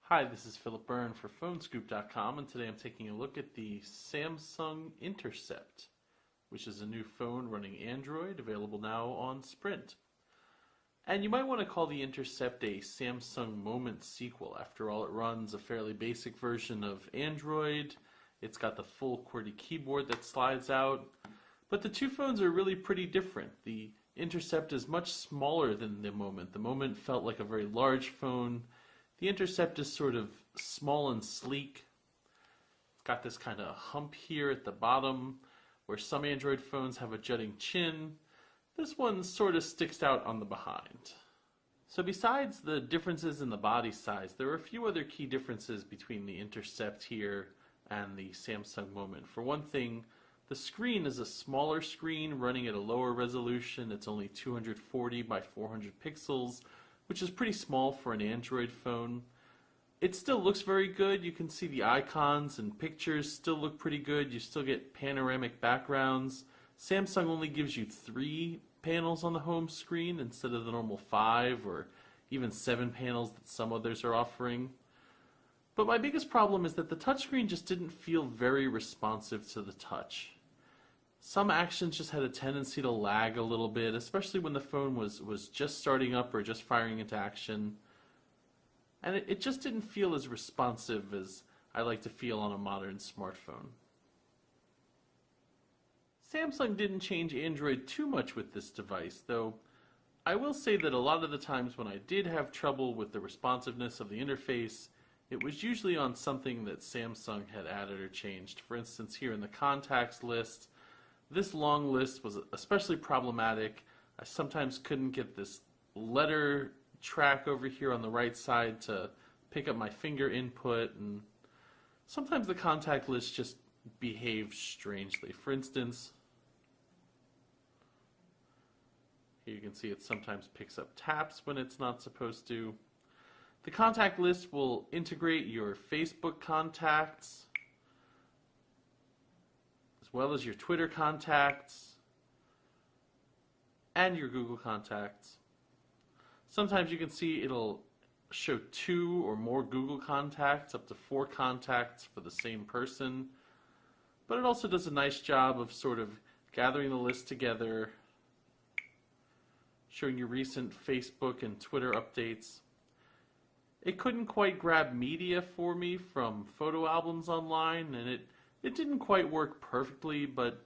Hi, this is Philip Byrne for PhoneScoop.com, and today I'm taking a look at the Samsung Intercept, which is a new phone running Android, available now on Sprint. And you might want to call the Intercept a Samsung Moment sequel. After all, it runs a fairly basic version of Android. It's got the full QWERTY keyboard that slides out. But the two phones are really pretty different. The Intercept is much smaller than the Moment. The Moment felt like a very large phone. The Intercept is sort of small and sleek. It's got this kind of hump here at the bottom, where some Android phones have a jutting chin. This one sort of sticks out on the behind. So besides the differences in the body size, there are a few other key differences between the Intercept here and the Samsung Moment. For one thing, the screen is a smaller screen running at a lower resolution. It's only 240 by 400 pixels, which is pretty small for an Android phone. It still looks very good. You can see the icons and pictures still look pretty good. You still get panoramic backgrounds. Samsung only gives you 3 panels on the home screen instead of the normal 5 or even 7 panels that some others are offering. But my biggest problem is that the touchscreen just didn't feel very responsive to the touch. Some actions just had a tendency to lag a little bit, especially when the phone was just starting up or just firing into action. And it just didn't feel as responsive as I like to feel on a modern smartphone. Samsung didn't change Android too much with this device, though I will say that a lot of the times when I did have trouble with the responsiveness of the interface, it was usually on something that Samsung had added or changed. For instance, here in the contacts list, this long list was especially problematic. I sometimes couldn't get this letter track over here on the right side to pick up my finger input, and sometimes the contact list just behaved strangely. For instance, here you can see it sometimes picks up taps when it's not supposed to. The contact list will integrate your Facebook contacts, as well as your Twitter contacts and your Google contacts. Sometimes you can see it'll show 2 or more Google contacts, up to 4 contacts for the same person. But it also does a nice job of sort of gathering the list together, showing you recent Facebook and Twitter updates. It couldn't quite grab media for me from photo albums online, and it didn't quite work perfectly, but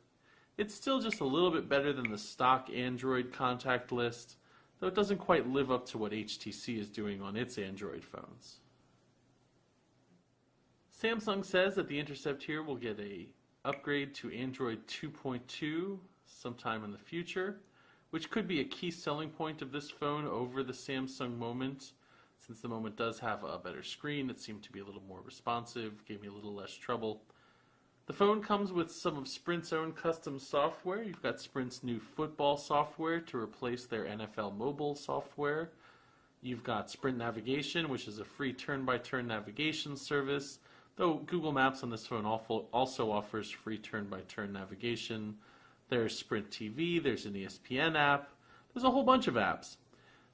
it's still just a little bit better than the stock Android contact list, though it doesn't quite live up to what HTC is doing on its Android phones. Samsung says that the Intercept here will get an upgrade to Android 2.2 sometime in the future, which could be a key selling point of this phone over the Samsung Moment. Since the Moment does have a better screen, it seemed to be a little more responsive, gave me a little less trouble. The phone comes with some of Sprint's own custom software. You've got Sprint's new football software to replace their NFL mobile software. You've got Sprint Navigation, which is a free turn-by-turn navigation service, though Google Maps on this phone also offers free turn-by-turn navigation. There's Sprint TV, there's an ESPN app, there's a whole bunch of apps.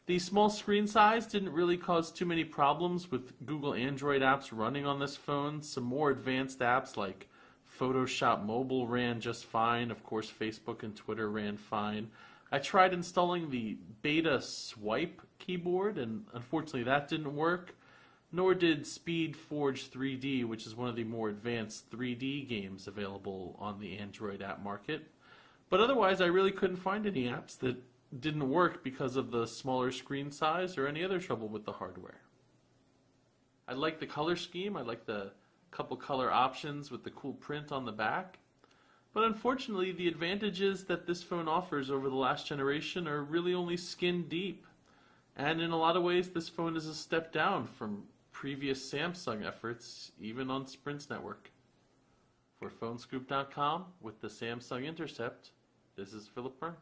The small screen size didn't really cause too many problems with Google Android apps running on this phone. Some more advanced apps like Photoshop Mobile ran just fine. Of course, Facebook and Twitter ran fine. I tried installing the Beta Swipe keyboard, and unfortunately that didn't work. Nor did SpeedForge 3D, which is one of the more advanced 3D games available on the Android app market. But otherwise, I really couldn't find any apps that didn't work because of the smaller screen size or any other trouble with the hardware. I like the color scheme. I like the couple color options with the cool print on the back. But unfortunately, the advantages that this phone offers over the last generation are really only skin deep. And in a lot of ways, this phone is a step down from previous Samsung efforts, even on Sprint's network. For PhoneScoop.com with the Samsung Intercept, this is Philip Byrne.